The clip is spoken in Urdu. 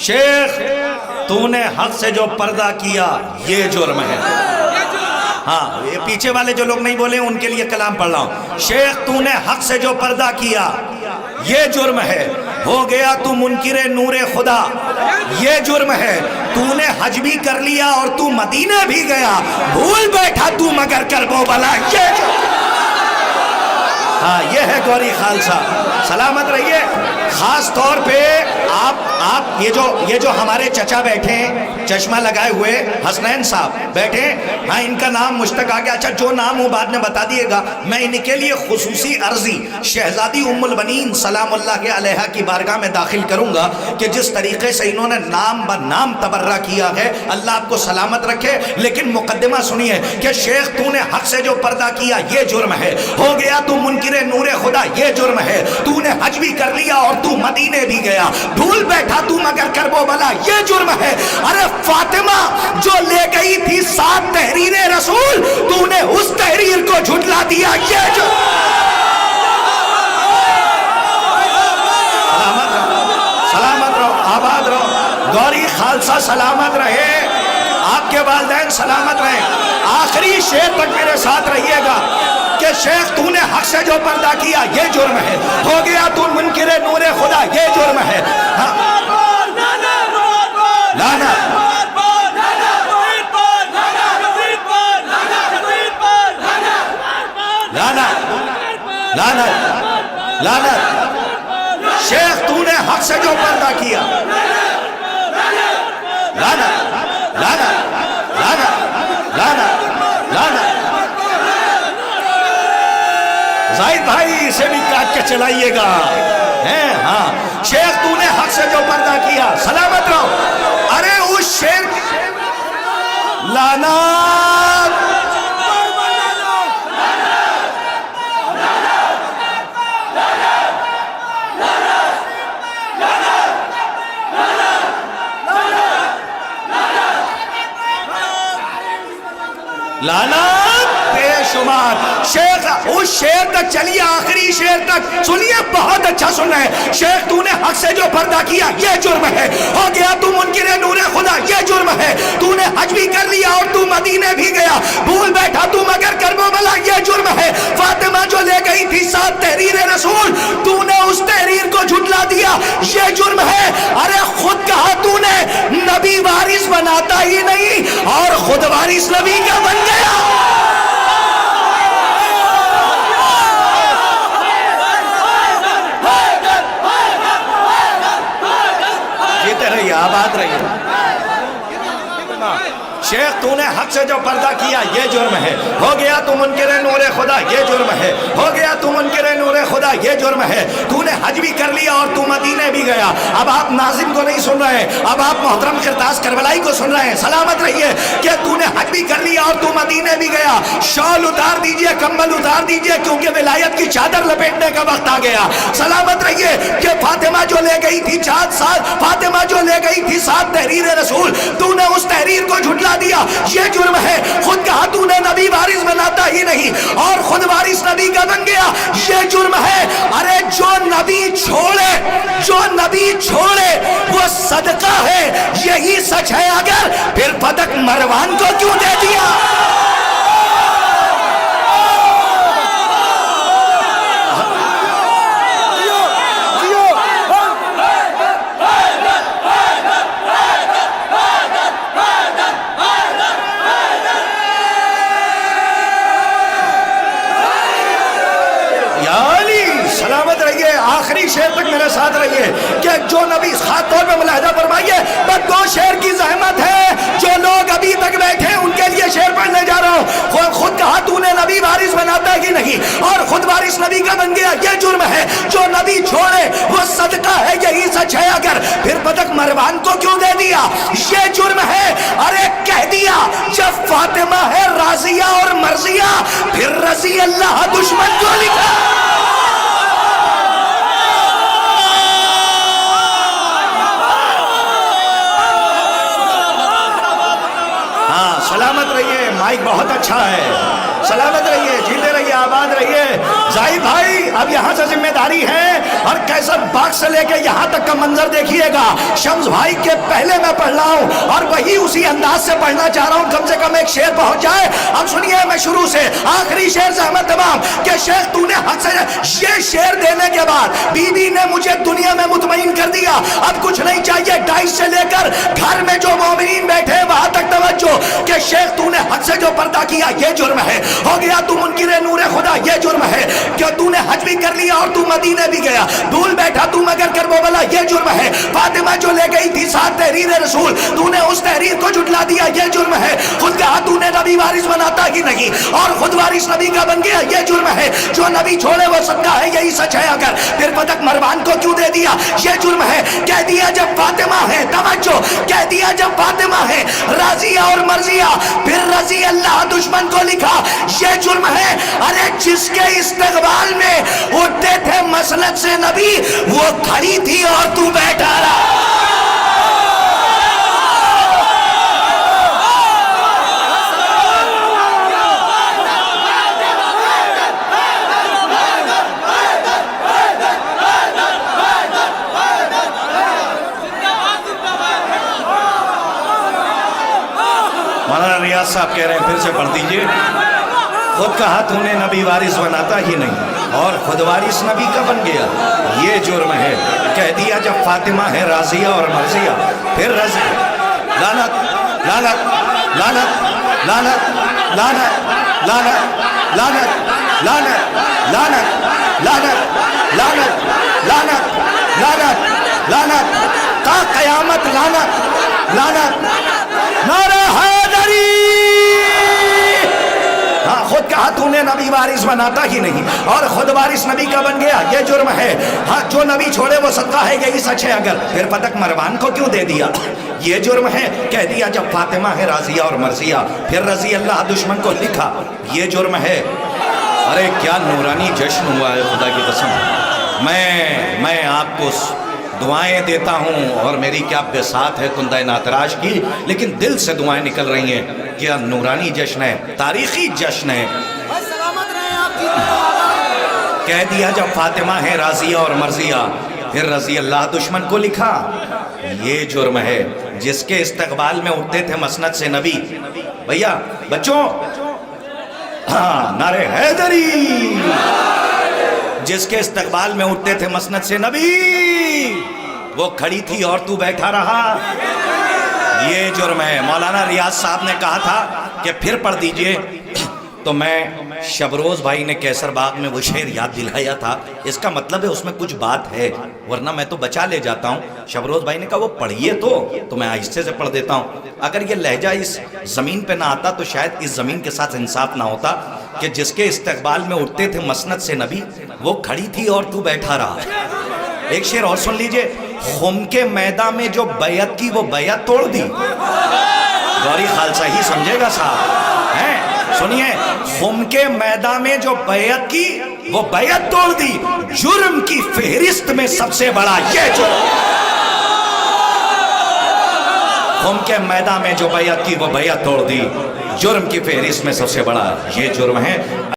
شیخ تو نے حق سے جو پردہ کیا یہ جرم ہے. ہاں یہ پیچھے والے جو لوگ نہیں بولے ان کے لیے کلام پڑھ رہا ہوں. شیخ تو نے حق سے جو پردہ کیا یہ جرم ہے. ہو گیا تو منکر نور خدا یہ جرم ہے. تو نے حج بھی کر لیا اور تو مدینہ بھی گیا, بھول بیٹھا تو مگر کربو بلا یہ جرم. ہاں یہ ہے گوری خالصہ. سلامت رہیے. خاص طور پہ آپ یہ جو ہمارے چچا بیٹھے ہیں چشمہ لگائے ہوئے حسنین صاحب بیٹھے, ہاں ان کا نام مشتاق آ گیا. اچھا جو نام ہوں بعد میں بتا دیے گا. میں ان کے لیے خصوصی عرضی شہزادی ام البنین سلام اللہ علیہا کی بارگاہ میں داخل کروں گا کہ جس طریقے سے انہوں نے نام بنام تبرہ کیا ہے, اللہ آپ کو سلامت رکھے. لیکن مقدمہ سنیے کہ شیخ تو نے حق سے جو پردہ کیا یہ جرم ہے. ہو گیا تو منکر نور خدا یہ جرم ہے. تو نے حج بھی کر لیا اور تو مدینے بھی گیا, بھول بیٹھا تو مگر کربو بلا یہ جرم ہے. ارے فاطمہ جو لے گئی تھی 7 تحریر رسول, تو نے اس تحریر کو جھٹلا دیا یہ جو. سلامت رہو, آباد رہو. گوری خالصہ سلامت رہے, آپ کے والدین سلامت رہے. آخری شعر تک میرے ساتھ رہیے گا کہ شیخ تو نے حق سے جو پردہ کیا یہ جرم ہے. ہو گیا تو منکر نور خدا یہ جرم ہے. لانا لانا لانا لانا. شیخ تو نے حق سے جو پردہ کیا لانا لانا لانا لانا لانا. زاہد بھائی اسے بھی کاٹ کے چلائیے گا. ہاں شیخ تو نے حق سے جو پردہ کیا, سلامت رہو. ارے اس شیر لانا لانا بے شمار. شیخ اس شیر تک چلیے, آخری شیر تک سنیے, بہت اچھا سن رہے ہیں. شیخ تو نے حق سے جو پردہ کیا یہ جرم ہے. ہو گیا تو منکر نور خدا یہ جرم ہے. تو نے حج بھی کر لیا اور تو مدینے بھی گیا, بھول بیٹھا تو مگر کربو بلا یہ جرم ہے. فاطمہ جو لے گئی تھی 7 تحریر رسول, تو نے اس تحریر کو جھٹلا دیا یہ جرم ہے. ارے خود کہا تو نے نبی وارث بناتا ہی نہیں اور خود وارث نبی کا بن گیا. جیتے رہیے, آباد رہیے. شیخ تو نے حق سے جو پردہ کیا یہ جرم ہے. ہو گیا تو منکر نور خدا یہ جرم ہے. ہو گیا تو منکر نور خدا یہ جرم ہے. تو نے حج بھی کر لیا اور تو مدینے بھی گیا. اب آپ ناظم کو نہیں سن رہے, اب آپ محترم کرتاس کربلائی کو سن رہے ہیں. سلامت رہیے کہ تو نے حج بھی کر لیا اور تو مدینے بھی گیا. شال اتار دیجئے, کمبل اتار دیجئے, کیونکہ ولایت کی چادر لپیٹنے کا وقت آ گیا. سلامت رہیے کہ فاطمہ جو لے گئی تھی 4 سال, فاطمہ جو لے گئی تھی 7 تحریر رسول, تو نے اس تحریر کو جھٹلا دیا یہ جرم ہے. خود کہا تو نے نبی وارث بناتا ہی نہیں اور خود وارث نبی کا بن گیا یہ جرم ہے. ارے جو نبی چھوڑے وہ صدقہ ہے, یہی سچ ہے. اگر پھر پدک مروان کو کیوں دے دیا؟ سلامت رہیے, آخری شعر تک میرے ساتھ رہیے کہ جو نبی, خاص طور پہ ملاحظہ فرمائیے, بس 2 شعر کی زحمت ہے. جو لوگ ابھی تک بیٹھے ان کے لیے شعر پڑھنے جا رہا ہوں. خود کہا تو نے نبی وارث بناتا ہی نہیں اور خود وارث نبی کا بن گیا یہ جرم ہے. جو نبی چھوڑے وہ صدقہ ہے, یہی سچ ہے. اگر پھر پدک مروان کو کیوں دے دیا یہ جرم ہے. ارے کہہ دیا جب فاطمہ ہے راضیہ اور مرضیہ, پھر رضی اللہ دشمن کو لکھا. سلامت رہیے، مائک بہت اچھا ہے، سلامت رہیے، جیتے رہیے، آباد رہیے۔ زاہد بھائی اب یہاں سے ذمہ داری ہے، اور کیسر باغ سے لے کے یہاں تک کا منظر دیکھیے گا۔ شمس بھائی کے پہلے میں پڑھ رہا ہوں اور وہی اسی انداز سے پڑھنا چاہ رہا ہوں، کم سے کم ایک شعر پہنچ جائے۔ اب سنیے میں شروع سے آخری شعر سے احمد تمام کہ شیخ تو نے حق سے، یہ شعر دینے کے بعد بی بی نے مجھے دنیا میں مطمئن کر دیا، اب کچھ نہیں چاہیے۔ ڈائس سے لے کر گھر میں جو مومنین بیٹھے وہاں تک توجہ کہ شیخ تو نے حق سے جو پردہ کیا یہ جرم ہے، ہو گیا تو منکر نور خدا یہ جرم ہے، کہ تو نے حج بھی کر لیا اور تو مدینے بھی گیا، بھول بیٹھا تو مگر کر وہ بلا یہ جرم ہے، فاطمہ جو لے گئی تھی ساتھ تحریر رسول تو نے اس تحریر کو جھٹلا دیا یہ جرم ہے، خود کہا تو نے نبی وارث بناتا ہی نہیں اور خود وارث نبی کا بن گیا یہ جرم ہے، جو نبی چھوڑے وہ صدقہ ہے یہی سچ ہے، اگر پھر پتک مروان کو کیوں دے دیا یہ جرم ہے، کہہ دیا جب فاطمہ ہے، توجہ، کہہ دیا جب فاطمہ ہے راضیہ اور مرضیہ، پھر رضی اللہ دشمن کو لکھا یہ جرم ہے۔ ارے جس کے استقبال میں اٹھتے تھے مسند سے نبی وہ کھڑی تھی اور تو بیٹھا رہا۔ مولانا ریاض صاحب کہہ رہے ہیں پھر سے پڑھ دیجئے، خود کہا تو نے نبی وارث بناتا ہی نہیں اور خود وارث نبی کا بن گیا یہ جرم ہے، کہہ دیا جب فاطمہ ہے راضیہ اور مرضیہ، پھر رضی لعنت لعنت لعنت لعنت لعنت لعنت لعنت لعنت لعنت لعنت لعنت لعنت لعنت لعنت تا قیامت لعنت لعنت نعرہ حیدری۔ ہاں خود کہا تو نے نبی وارث بناتا ہی نہیں اور خود وارث نبی کا بن گیا یہ جرم ہے، ہاں جو نبی چھوڑے وہ صدقہ ہے یہی سچ ہے، اگر پھر پتک مروان کو کیوں دے دیا یہ جرم ہے، کہہ دیا جب فاطمہ ہے راضیہ اور مرضیہ، پھر رضی اللہ دشمن کو لکھا یہ جرم ہے۔ ارے کیا نورانی جشن ہوا ہے خدا کی قسم، میں آپ کو دعائیں دیتا ہوں اور میری کیا بساط ہے کندہ ناتراش کی، لیکن دل سے دعائیں نکل رہی ہیں، کیا نورانی جشن ہے، تاریخی جشن ہے۔ کہہ دیا جب فاطمہ ہے راضیہ اور مرضیہ، پھر رضی اللہ دشمن کو لکھا یہ جرم ہے، جس کے استقبال میں اٹھتے تھے مسند سے نبی۔ بھیا بچوں ہاں نعرہ حیدری، جس کے استقبال میں اٹھتے تھے مسند سے نبی وہ کھڑی تھی اور تو بیٹھا رہا یہ جرم ہے۔ مولانا ریاض صاحب نے کہا تھا کہ پھر پڑھ دیجئے، تو میں شبروز بھائی نے کیسر باغ میں وہ شعر یاد دلایا تھا، اس کا مطلب ہے اس میں کچھ بات ہے ورنہ میں تو بچا لے جاتا ہوں۔ شبروز بھائی نے کہا وہ پڑھیے تو میں آہستہ سے پڑھ دیتا ہوں، اگر یہ لہجہ اس زمین پہ نہ آتا تو شاید اس زمین کے ساتھ انصاف نہ ہوتا کہ جس کے استقبال میں اٹھتے تھے مسند سے نبی وہ کھڑی تھی اور تو بیٹھا رہا۔ ایک شعر اور سن لیجئے، خم کے میدان میں جو بیعت کی وہ بیعت توڑ دی، گوری خالصہ ہی سمجھے گا صاحب ہیں، سنیے، خم کے میدان میں جو بیعت کی وہ بیعت توڑ دی، جرم کی فہرست میں سب سے بڑا یہ جرم، خم کے میدان میں جو بیعت کی وہ بیعت توڑ دی، جرم کی فہرست میں سب سے بڑا یہ جرم ہے۔